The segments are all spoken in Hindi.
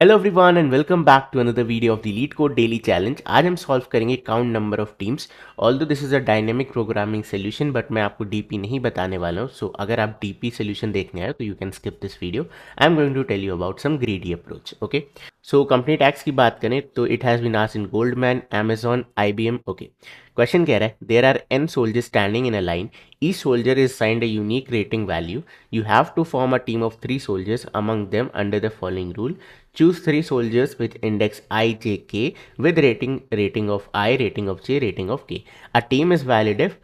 Hello everyone and welcome back to another video of the LeetCode daily challenge. आज हम सॉल्व करेंगे count number of teams. Although this is a dynamic programming solution but मैं आपको डीपी नहीं बताने वाला हूँ। सो अगर आप डीपी सोल्यूशन देखने आए तो you can skip this video. I am going to tell you about some greedy approach. Okay, so company tags की बात करें तो it has been asked in Goldman, Amazon, IBM। Okay, question कह रहा है there are n soldiers standing in a line, each soldier is assigned a unique rating value, you have to form a team of 3 soldiers among them under the following rule. Choose 3 soldiers with index I, J, K with rating of I, rating of J, rating of K. A team is valid if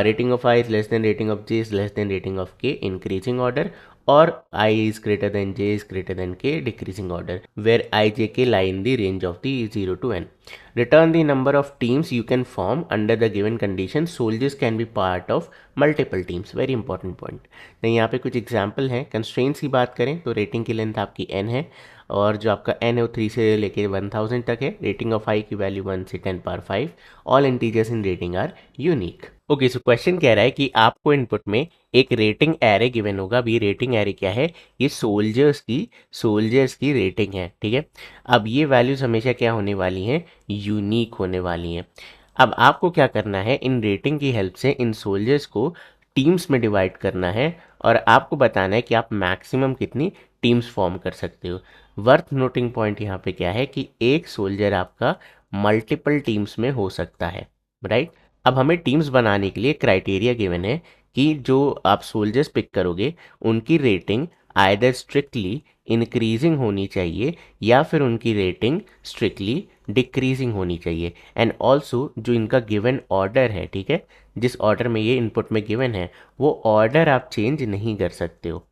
rating of I is less than rating of J is less than rating of K, increasing order, or I is greater than J is greater than K, decreasing order, where I, J, K lie in the range of the 0 to n. Return the number of teams you can form under the given condition. Soldiers can be part of multiple teams. Very important point. नहीं, यहाँ पे कुछ एग्जाम्पल हैं। कंस्ट्रेंट्स की बात करें तो रेटिंग की लेंथ आपकी n है और जो आपका n है वो 3 से लेके 1000 तक है। रेटिंग ऑफ i की वैल्यू 1 से 10 power 5। All integers in rating are unique. Okay, so question कह रहा है कि आपको इनपुट में एक रेटिंग एरे गिवन होगा। अभी रेटिंग एरे क्या है? ये सोल्जर्स की रेटिंग है। ठीक है, अब ये वैल्यूज हमेशा क्या होने वाली हैं? यूनिक होने वाली हैं। अब आपको क्या करना है? इन रेटिंग की हेल्प से इन सोल्जर्स को टीम्स में डिवाइड करना है और आपको बताना है कि आप मैक्सिमम कितनी टीम्स फॉर्म कर सकते हो। वर्थ नोटिंग पॉइंट यहाँ पे क्या है कि एक सोल्जर आपका मल्टीपल टीम्स में हो सकता है, राइट? अब हमें टीम्स बनाने के लिए क्राइटेरिया गिवन है कि जो आप सोल्जर्स पिक करोगे उनकी रेटिंग आइदर स्ट्रिक्टली इंक्रीजिंग होनी चाहिए या फिर उनकी रेटिंग स्ट्रिक्टली डिक्रीजिंग होनी चाहिए। एंड ऑल्सो जो इनका गिवन ऑर्डर है, ठीक है, जिस ऑर्डर में ये इनपुट में गिवन है वो ऑर्डर आप चेंज नहीं कर सकते हो।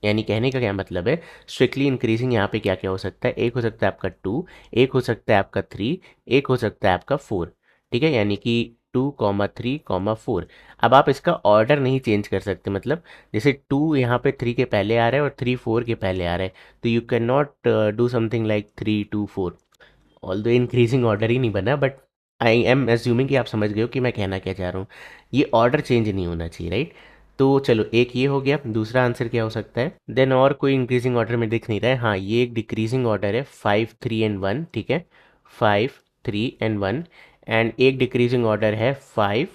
यानी कहने का क्या मतलब है? स्ट्रिक्टली इंक्रीजिंग यहाँ पे क्या क्या हो सकता है? एक हो सकता है आपका 2, एक हो सकता है आपका 3, एक हो सकता है आपका 4। ठीक है, यानी कि 2, 3, 4। अब आप इसका ऑर्डर नहीं चेंज कर सकते। मतलब जैसे 2 यहाँ पे 3 के पहले आ रहा है और 3 4 के पहले आ रहा है, तो you can not do something like 3, 2, 4। Although increasing order ही नहीं बना, बट आई एम एज्यूमिंग कि आप समझ गए हो कि मैं कहना क्या चाह रहा हूँ। ये ऑर्डर चेंज नहीं होना चाहिए, राइट? तो चलो, एक ये हो गया। दूसरा आंसर क्या हो सकता है? देन और कोई इंक्रीजिंग ऑर्डर में दिख नहीं रहा है। हाँ, ये एक डिक्रीजिंग ऑर्डर है, 5, 3 एंड 1। ठीक है, 5, 3 एंड 1। एंड एक डिक्रीजिंग ऑर्डर है 5,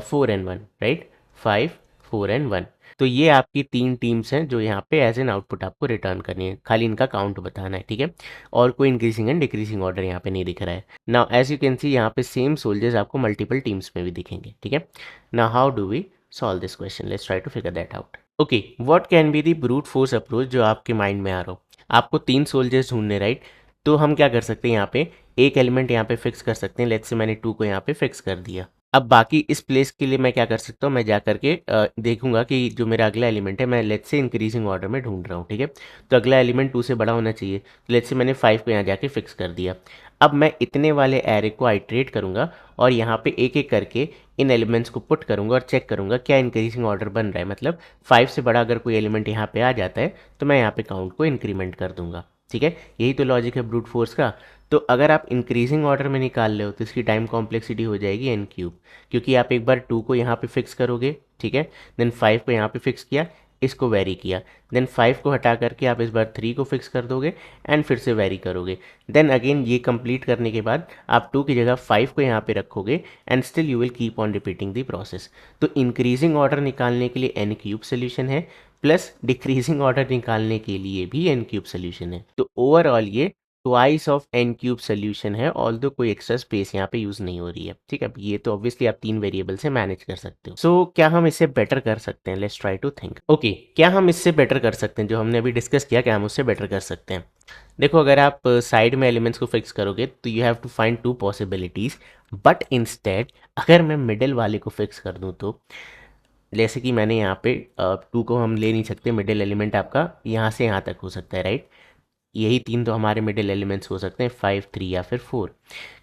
4 एंड 1, राइट? 5, 4 एंड 1। तो ये आपकी 3 टीम्स हैं जो यहाँ पे एज एन आउटपुट आपको रिटर्न करनी है। खाली इनका काउंट बताना है, ठीक है? और कोई इंक्रीजिंग एंड डिक्रीजिंग ऑर्डर यहाँ पे नहीं दिख रहा है। Now as you can see यहाँ पे सेम सोल्जर्स आपको मल्टीपल टीम्स में भी दिखेंगे। ठीक है, now how do we solve this question? Let's try to figure that out. Okay, what can be the brute force approach जो आपके माइंड में आ रहा हो? आपको 3 सोल्जर्स ढूंढने, राइट? तो हम क्या कर सकते हैं? यहाँ पे एक एलिमेंट यहाँ पे फिक्स कर सकते हैं। लेट्स से मैंने 2 को यहाँ पे फिक्स कर दिया। अब बाकी इस प्लेस के लिए मैं क्या कर सकता हूँ? मैं जा करके देखूंगा कि जो मेरा अगला एलिमेंट है, मैं लेट्स से इंक्रीजिंग ऑर्डर में ढूंढ रहा हूँ। ठीक है, तो अगला एलिमेंट 2 से बड़ा होना चाहिए। तो लेट्स से मैंने 5 को यहाँ जाके फिक्स कर दिया। अब मैं इतने वाले एरे को आइट्रेट करूंगा और यहाँ पे एक एक करके इन एलिमेंट्स को पुट करूंगा और चेक करूंगा क्या इंक्रीजिंग ऑर्डर बन रहा है। मतलब 5 से बड़ा अगर कोई एलिमेंट यहाँ पे आ जाता है तो मैं यहाँ पे काउंट को इंक्रीमेंट कर दूंगा। ठीक है, यही तो लॉजिक है ब्रूट फोर्स का। तो अगर आप इंक्रीजिंग ऑर्डर में निकाल रहे हो तो इसकी टाइम कॉम्प्लेक्सिटी हो जाएगी n³, क्योंकि आप एक बार 2 को यहाँ पे फिक्स करोगे, ठीक है, देन 5 को यहाँ पे फिक्स किया, इसको वेरी किया, देन 5 को हटा करके आप इस बार 3 को फिक्स कर दोगे एंड फिर से वेरी करोगे। देन अगेन ये कंप्लीट करने के बाद आप 2 की जगह 5 को यहाँ पे रखोगे and still you will keep on repeating the process. तो इंक्रीजिंग ऑर्डर निकालने के लिए n³ सोल्यूशन है, प्लस डिक्रीजिंग ऑर्डर निकालने के लिए भी n³ सोल्यूशन है। तो ओवरऑल ये ट्वाइस ऑफ n³ सोल्यूशन है, ऑल्दो कोई एक्स्ट्रा स्पेस यहाँ पे यूज नहीं हो रही है। ठीक है, ये तो ऑब्वियसली आप 3 वेरिएबल से मैनेज कर सकते हो। सो क्या हम इससे बेटर कर सकते हैं? Let's try to think. Okay, क्या हम इससे बेटर कर सकते हैं? जो हमने अभी डिस्कस किया, क्या हम उससे बेटर कर सकते हैं? देखो, अगर आप साइड में एलिमेंट्स को फिक्स करोगे तो you have to find 2 possibilities, but instead अगर मैं मिडिल वाले को फिक्स कर दूँ तो जैसे कि मैंने यहाँ पे 2 को हम ले नहीं सकते। मिडिल एलिमेंट आपका यहाँ से यहाँ तक हो सकता है, राइट? यही 3 तो हमारे मिडिल एलिमेंट्स हो सकते हैं, 5, 3 या फिर 4।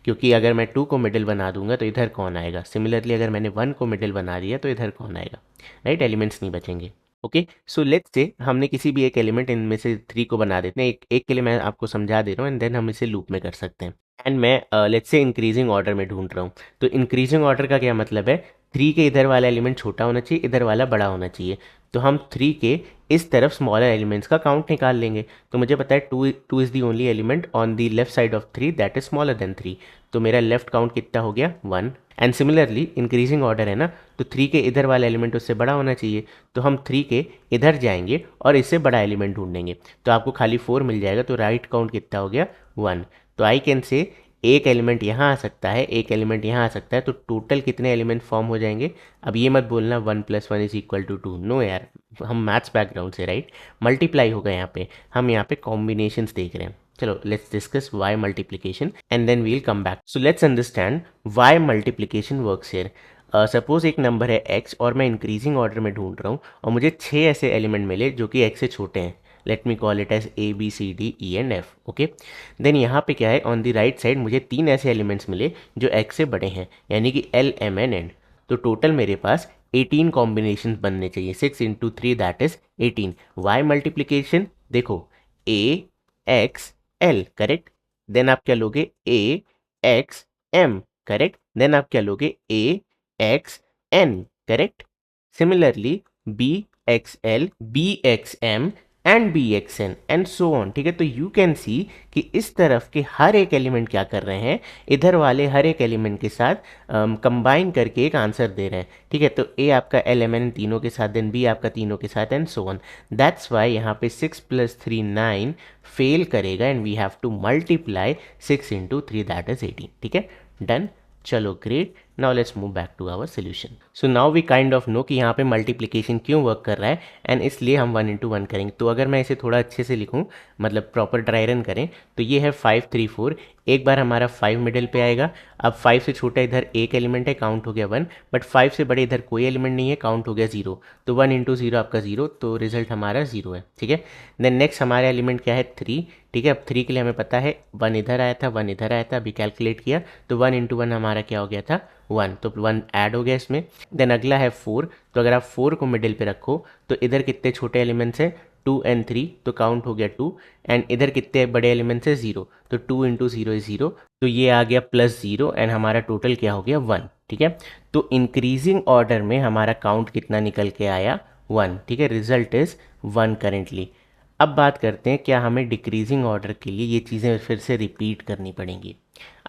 क्योंकि अगर मैं 2 को मिडिल बना दूंगा तो इधर कौन आएगा? सिमिलरली अगर मैंने 1 को मिडिल बना दिया तो इधर कौन आएगा? राइट, एलिमेंट्स नहीं बचेंगे। ओके, सो लेट्स से हमने किसी भी एक एलिमेंट इनमें से 3 को बना देते हैं। एक एक के लिए मैं आपको समझा दे रहा हूँ एंड देन हम इसे लूप में कर सकते हैं। एंड मैं लेट्स से इंक्रीजिंग ऑर्डर में ढूंढ रहा हूँ। तो इंक्रीजिंग ऑर्डर का क्या मतलब है, 3 के इधर वाला एलिमेंट छोटा होना चाहिए, इधर वाला बड़ा होना चाहिए। तो हम 3 के इस तरफ स्मॉलर एलिमेंट्स का काउंट निकाल लेंगे। तो मुझे पता है two is the only element on the left side of 3 that is smaller than 3। तो मेरा लेफ्ट काउंट कितना हो गया, 1। एंड सिमिलरली इंक्रीजिंग ऑर्डर है ना, तो 3 के इधर वाला एलिमेंट उससे बड़ा होना चाहिए। तो हम 3 के इधर जाएंगे और इससे बड़ा एलिमेंट ढूंढेंगे। तो आपको खाली 4 मिल जाएगा। तो राइट काउंट कितना हो गया, 1। तो आई कैन से एक एलिमेंट यहाँ आ सकता है, एक एलिमेंट यहाँ आ सकता है। तो टोटल कितने एलिमेंट फॉर्म हो जाएंगे। अब ये मत बोलना 1 + 1 इज इक्वल टू 2। नो यार, हम मैथ्स बैकग्राउंड से, राइट। मल्टीप्लाई होगा यहाँ पे, हम यहाँ पे कॉम्बिनेशंस देख रहे हैं। चलो let's discuss why multiplication and then we'll come back. So let's understand why multiplication works here. Suppose एक नंबर है x और मैं इंक्रीजिंग ऑर्डर में ढूंढ रहा हूँ और मुझे 6 ऐसे एलिमेंट मिले जो कि x से छोटे हैं। Let me call it as A B C D E and F। Okay, then यहाँ पे क्या है, ऑन द राइट साइड मुझे 3 ऐसे एलिमेंट्स मिले जो x से बड़े हैं, यानी कि L M N N। तो टोटल मेरे पास 18 कॉम्बिनेशन बनने चाहिए। 6 × 3 दैट इज 18। वाई मल्टीप्लीकेशन देखो, A X L correct. Then आप क्या लोगे, A X M correct. Then आप क्या लोगे, A X N correct. Similarly B X L B X M and B X N and so on. ठीक है, तो यू कैन सी कि इस तरफ के हर एक एलिमेंट क्या कर रहे हैं, इधर वाले हर एक एलिमेंट के साथ कंबाइन करके एक आंसर दे रहे हैं। ठीक है, तो ए आपका एल एम एन तीनों के साथ, देन बी आपका तीनों के साथ and so on. That's why यहाँ पे 6 + 3 9 फेल करेगा and we have to multiply 6 × 3 that is 18। ठीक है, डन। चलो great, now let's move back to our solution. So now we kind of know कि यहाँ पे मल्टीप्लिकेशन क्यों वर्क कर रहा है एंड इसलिए हम 1 × 1 करेंगे। तो अगर मैं इसे थोड़ा अच्छे से लिखूँ, मतलब प्रॉपर ड्राई रन करें, तो ये है 5 3 4। एक बार हमारा 5 मिडिल पे आएगा। अब 5 से छोटा इधर एक एलिमेंट है, काउंट हो गया 1, बट 5 से बड़े इधर कोई एलिमेंट नहीं है, काउंट हो गया 0। तो 1 × 0 आपका 0, तो रिजल्ट हमारा 0 है। ठीक है, देन नेक्स्ट हमारा एलिमेंट क्या है, 3। ठीक है, अब 3 के लिए हमें पता है 1 इधर आया था, 1 इधर आया था, अभी कैलकुलेट किया तो 1 × 1 हमारा क्या हो गया था, 1। तो 1 ऐड हो गया इसमें। देन अगला है 4। तो अगर आप 4 को मिडिल पे रखो तो इधर कितने छोटे एलिमेंट्स हैं, 2 and 3, तो काउंट हो गया 2। एंड इधर कितने बड़े एलिमेंट्स है, 0। तो 2 × 0 इज 0, तो ये आ गया +0 एंड हमारा टोटल क्या हो गया, 1। ठीक है, तो इंक्रीजिंग ऑर्डर में हमारा काउंट कितना निकल के आया, 1। ठीक है, रिजल्ट इज 1 करेंटली। अब बात करते हैं क्या हमें डिक्रीजिंग ऑर्डर के लिए ये चीज़ें फिर से रिपीट करनी पड़ेंगी।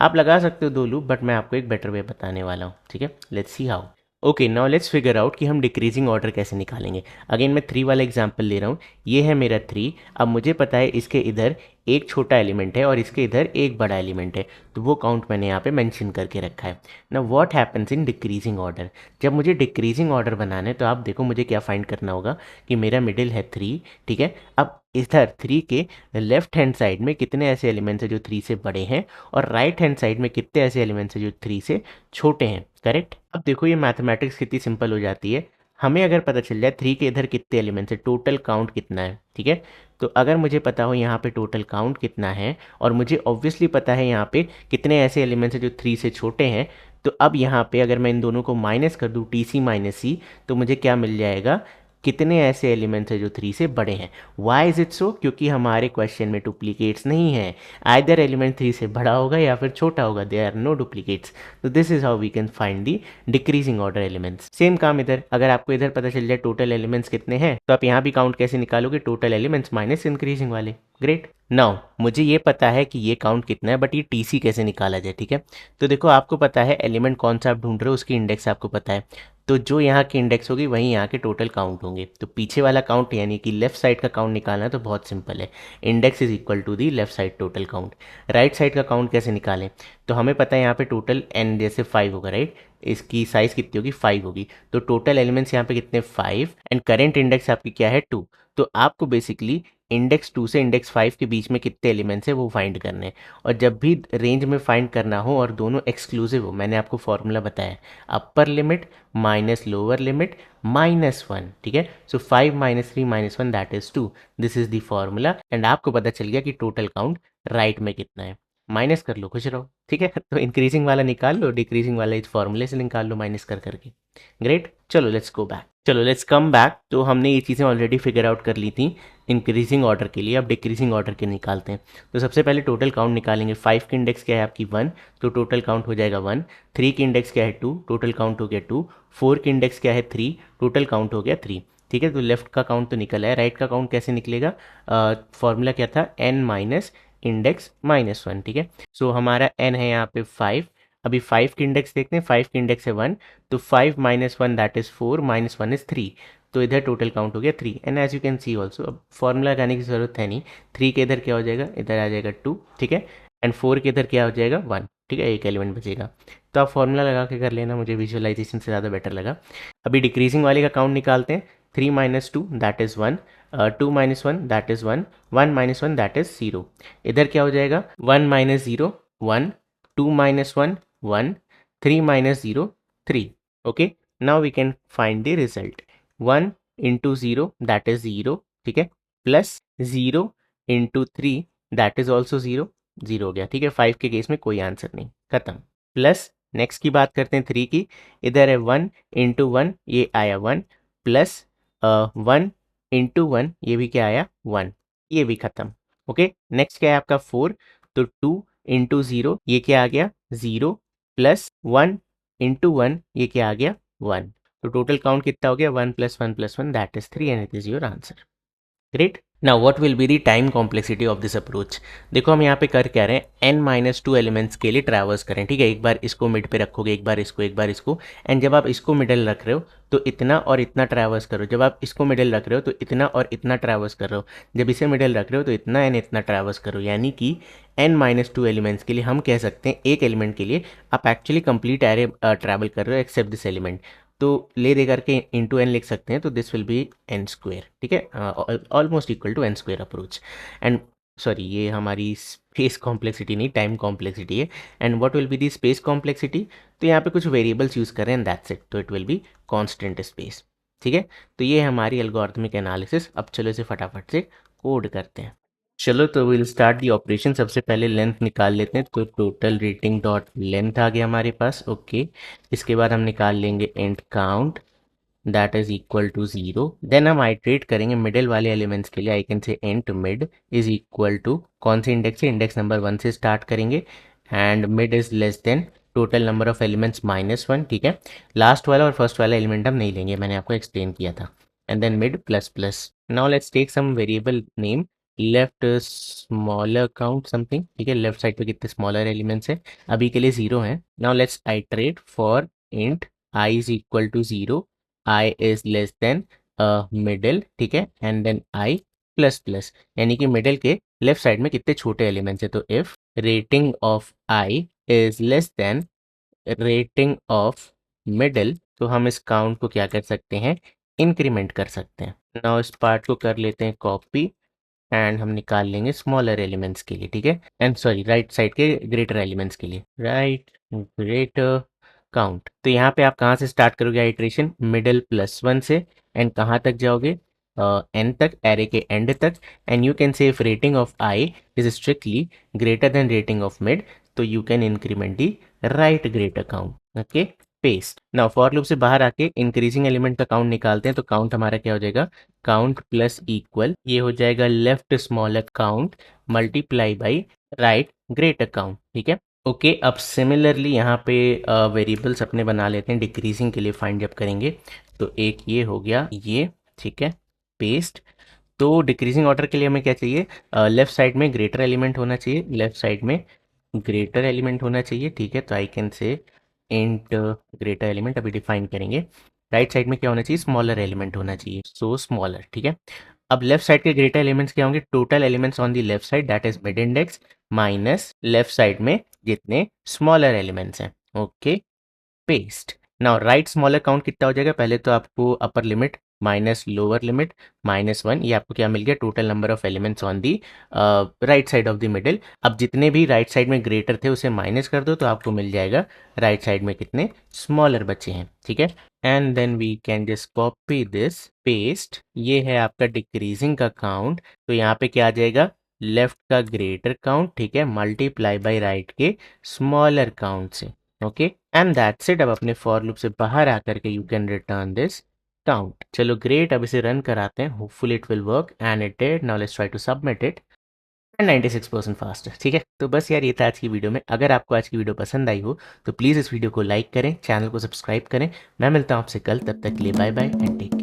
आप लगा सकते हो 2 लूप, बट मैं आपको एक बेटर वे बताने वाला हूँ। ठीक है, let's see how. Okay, now let's figure out कि हम डिक्रीजिंग ऑर्डर कैसे निकालेंगे। अगेन मैं 3 वाला एग्जांपल ले रहा हूँ। ये है मेरा 3। अब मुझे पता है इसके इधर एक छोटा एलिमेंट है और इसके इधर एक बड़ा एलिमेंट है, तो वो काउंट मैंने यहाँ पे मेंशन करके रखा है। ना what happens in decreasing order, जब मुझे डिक्रीजिंग ऑर्डर बनाना है तो आप देखो मुझे क्या फाइंड करना होगा कि मेरा मिडिल है 3। ठीक है, अब इधर 3 के लेफ्ट हैंड साइड में कितने ऐसे एलिमेंट्स हैं जो 3 से बड़े हैं, और राइट हैंड साइड में कितने ऐसे एलिमेंट्स हैं जो 3 से छोटे हैं, करेक्ट। अब देखो ये मैथमेटिक्स कितनी सिंपल हो जाती है। हमें अगर पता चल जाए 3 के इधर कितने एलिमेंट्स है, टोटल काउंट कितना है, ठीक है, तो अगर मुझे पता हो यहाँ पे टोटल काउंट कितना है और मुझे ऑब्वियसली पता है यहाँ पे कितने ऐसे एलिमेंट्स हैं जो 3 से छोटे हैं, तो अब यहाँ पे अगर मैं इन दोनों को माइनस कर दूँ, TC - C, तो मुझे क्या मिल जाएगा, कितने ऐसे एलिमेंट्स हैं जो 3 से बड़े हैं। वाई इज इट सो, क्योंकि हमारे क्वेश्चन में डुप्लीकेट्स नहीं है। आइदर एलिमेंट 3 से बड़ा होगा या फिर छोटा होगा, दे आर नो डुप्लीकेट्स। तो this is how we can find the decreasing order elements. Same काम इधर, अगर आपको इधर पता चल जाए टोटल एलिमेंट्स कितने हैं, तो आप यहाँ भी काउंट कैसे निकालोगे, टोटल एलिमेंट्स माइनस इंक्रीजिंग वाले। ग्रेट। नाउ मुझे ये पता है कि ये काउंट कितना है, बट ये टीसी कैसे निकाला जाए। ठीक है, तो देखो आपको पता है एलिमेंट कौन सा आप ढूंढ रहे हो, उसकी इंडेक्स आपको पता है, तो जो यहाँ की इंडेक्स होगी वहीं यहाँ के टोटल काउंट होंगे। तो पीछे वाला काउंट यानी कि लेफ्ट साइड का काउंट निकालना है तो बहुत सिंपल है, index is equal to the left side total count. Right side का काउंट कैसे निकालें, तो हमें पता है यहाँ पे टोटल n जैसे 5 होगा, राइट, इसकी साइज कितनी होगी, 5 होगी, तो टोटल एलिमेंट्स यहाँ पे कितने, 5, एंड करेंट इंडेक्स आपकी क्या है, 2। तो आपको बेसिकली इंडेक्स 2 से इंडेक्स 5 के बीच में कितने एलिमेंट्स है वो फाइंड करने हैं। और जब भी रेंज में फाइंड करना हो और दोनों एक्सक्लूसिव हो, मैंने आपको फॉर्मूला बताया, upper limit minus lower limit -1। ठीक है, सो 5 - 3 - 1 that is 2। This is the formula and आपको पता चल गया कि टोटल काउंट राइट में कितना है। माइनस कर लो, खुश रहो, ठीक है। तो इंक्रीजिंग वाला निकाल लो, डिक्रीजिंग वाला इस फॉर्मूले से निकाल लो माइनस कर करके। ग्रेट, चलो लेट्स गो बैक, चलो लेट्स कम बैक। तो हमने ये चीज़ें ऑलरेडी फिगर आउट कर ली थी इंक्रीजिंग ऑर्डर के लिए, अब डिक्रीजिंग ऑर्डर के निकालते हैं। तो सबसे पहले टोटल काउंट निकालेंगे। 5 की इंडेक्स क्या है आपकी 1, तो टोटल काउंट हो जाएगा 1। 3 की इंडेक्स क्या है 2, टोटल काउंट हो गया 2। 4 की इंडेक्स क्या है 3, टोटल काउंट हो गया 3। ठीक है, तो लेफ्ट का काउंट तो निकल है, राइट का काउंट कैसे निकलेगा? फॉर्मूला क्या था, n माइनस इंडेक्स -1, ठीक है। सो हमारा n है यहाँ पे 5। अभी 5 की इंडेक्स देखते हैं, 5 की इंडेक्स है 1, तो 5 माइनस 1 दैट इज 4, -1 इज 3। तो इधर टोटल काउंट हो गया 3, and as you can see also, अब फॉर्मूला लगाने की ज़रूरत है नहीं। 3 के इधर क्या हो जाएगा, इधर आ जाएगा 2, ठीक है। एंड 4 के इधर क्या हो जाएगा 1, ठीक है, एक एलिमेंट बचेगा। तो आप फॉर्मूला लगा के कर लेना, मुझे विजुअलाइजेशन से ज़्यादा बेटर लगा। अभी डिक्रीजिंग वाले का काउंट निकालते हैं। 3 minus 2 that is 1, 2 minus 1 that is 1, 1 minus 1 that is 0। इधर क्या हो जाएगा, 1 minus 0 1, 2 minus 1 1, 3 minus 0 3। Okay, now we can find the result. 1 into 0 that is 0, ठीक है, plus 0 into 3 that is also 0, 0 हो गया, ठीक है। 5 के केस में कोई आंसर नहीं, खत्म। प्लस नेक्स्ट की बात करते हैं 3 की। इधर है 1 इंटू 1, ये आया 1, प्लस 1 इंटू 1, ये भी क्या आया 1, ये भी खत्म। ओके, नेक्स्ट क्या है आपका 4, तो 2 इंटू 0, ये क्या आ गया 0, प्लस 1 इंटू 1, ये क्या आ गया 1। तो टोटल काउंट कितना हो गया, 1 plus 1 plus 1 that is 3, and it is your answer. Great. Now what will be the time complexity of this approach. देखो हम यहाँ पे कर क्या रहे हैं, n माइनस 2 एलिमेंट्स के लिए ट्रैवर्स करें, ठीक है। एक बार इसको मिड पे रखोगे, एक बार इसको, एक बार इसको, एंड जब आप इसको मिडल रख रहे हो तो इतना और इतना ट्रैवर्स करो। जब आप इसको मिडल रख रहे हो तो इतना और इतना ट्रैवर्स कर रहे हो। जब इसे मिडल रख रहे हो तो इतना एंड इतना ट्रैवर्स करो, यानी कि n माइनस 2 एलिमेंट्स के लिए हम कह सकते हैं, एक एलिमेंट के लिए आप एक्चुअली कंप्लीट एरे ट्रैवल कर रहे हो एक्सेप्ट दिस एलिमेंट। तो ले दे करके इंटू एन लिख सकते हैं, तो this will be n square, ठीक है, almost equal to n square approach. And sorry, ये हमारी स्पेस कॉम्प्लेक्सिटी नहीं, टाइम कॉम्प्लेक्सिटी है। And what will be the space complexity, तो यहाँ पे कुछ वेरिएबल्स यूज़ कर रहे हैं, दैट्स इट, तो it will be constant space, ठीक है। तो ये है हमारी एल्गोरिथमिक एनालिसिस। अब चलो इसे फटाफट से कोड करते हैं। चलो तो विल स्टार्ट दी ऑपरेशन। सबसे पहले लेंथ निकाल लेते हैं, तो टोटल रेटिंग डॉट लेंथ आ गया हमारे पास, ओके। इसके बाद हम निकाल लेंगे and count, that is equal to 0। Then हम आइट्रेट करेंगे मिडिल वाले एलिमेंट्स के लिए, I can say int mid is equal to, कौन से इंडेक्स से, इंडेक्स नंबर 1 से स्टार्ट करेंगे, and mid is less then total number of elements -1, ठीक है। लास्ट वाला और फर्स्ट वाला एलिमेंट हम नहीं लेंगे, मैंने आपको एक्सप्लेन किया था। And then mid plus plus. Now let's take some variable name, left smaller count something, ठीक है। लेफ्ट साइड पे कितने स्मॉलर एलिमेंट्स है, अभी के लिए 0 है। Now let's iterate for int i is equal to 0, i is less than middle, ठीक है, and then i plus plus, यानी कि मिडल के लेफ्ट साइड में कितने छोटे एलिमेंट्स है। तो if rating of i is less then rating of middle, तो हम इस काउंट को क्या कर सकते हैं, इंक्रीमेंट कर सकते हैं। नाउ इस पार्ट को कर लेते हैं कॉपी, एंड हम निकाल लेंगे स्मॉलर एलिमेंट्स के लिए, ठीक है, एंड सॉरी राइट साइड के ग्रेटर एलिमेंट्स के लिए, राइट ग्रेटर काउंट। तो यहाँ पे आप कहाँ से स्टार्ट करोगे आइट्रेशन, मिडल +1 से, एंड कहाँ तक जाओगे, एन तक, एरे के एंड तक। And you can say if rating of i is strictly greater than rating of mid, तो you can increment the right greater count, okay. Paste. Now for loop से बाहर आके इंक्रीजिंग एलिमेंट का काउंट निकालते हैं, तो काउंट हमारा क्या हो जाएगा, काउंट प्लस इक्वल, ये हो जाएगा left smaller count multiply by right greater count, ठीक है। ओके, अब सिमिलरली यहाँ पे वेरिएबल्स अपने बना लेते हैं डिक्रीजिंग के लिए फाइंड जब करेंगे। तो एक ये हो गया ये, ठीक है, पेस्ट। तो डिक्रीजिंग ऑर्डर के लिए हमें क्या चाहिए, लेफ्ट साइड में ग्रेटर एलिमेंट होना चाहिए, लेफ्ट साइड में ग्रेटर एलिमेंट होना चाहिए, ठीक है। तो आई कैन से इंट ग्रेटर एलिमेंट अभी डिफाइन करेंगे। राइट साइड में क्या होना चाहिए, स्मॉलर एलिमेंट होना चाहिए, सो स्मॉलर, ठीक है। अब लेफ्ट साइड के ग्रेटर एलिमेंट्स क्या होंगे, total elements on the left side that is mid index minus left side में जितने स्मॉलर एलिमेंट्स हैं, okay, paste. Now right smaller count कितना हो जाएगा, पहले तो आपको upper limit minus lower limit -1, ये आपको क्या मिल गया, total number of elements on the right side of the middle. अब जितने भी राइट साइड में ग्रेटर थे उसे माइनस कर दो, तो आपको मिल जाएगा राइट साइड में कितने स्मॉलर बचे हैं, ठीक है। And then we can just copy this paste, ये है आपका डिक्रीजिंग का काउंट, तो यहाँ पे क्या आ जाएगा, लेफ्ट का ग्रेटर काउंट, ठीक है, मल्टीप्लाई बाय राइट के स्मॉलर काउंट से। Okay, and that's it. अब अपने फॉर लूप से बाहर आकर के you can return this count. चलो ग्रेट, अब इसे रन कराते हैं, hopefully it will work, and it did. Now let's try to submit it. 96% fast, ठीक है। तो बस यार, ये था आज की वीडियो में। अगर आपको आज की वीडियो पसंद आई हो तो प्लीज़ इस वीडियो को लाइक करें, चैनल को सब्सक्राइब करें। मैं मिलता हूँ आपसे कल, तब तक के लिए बाय बाय एंड टेक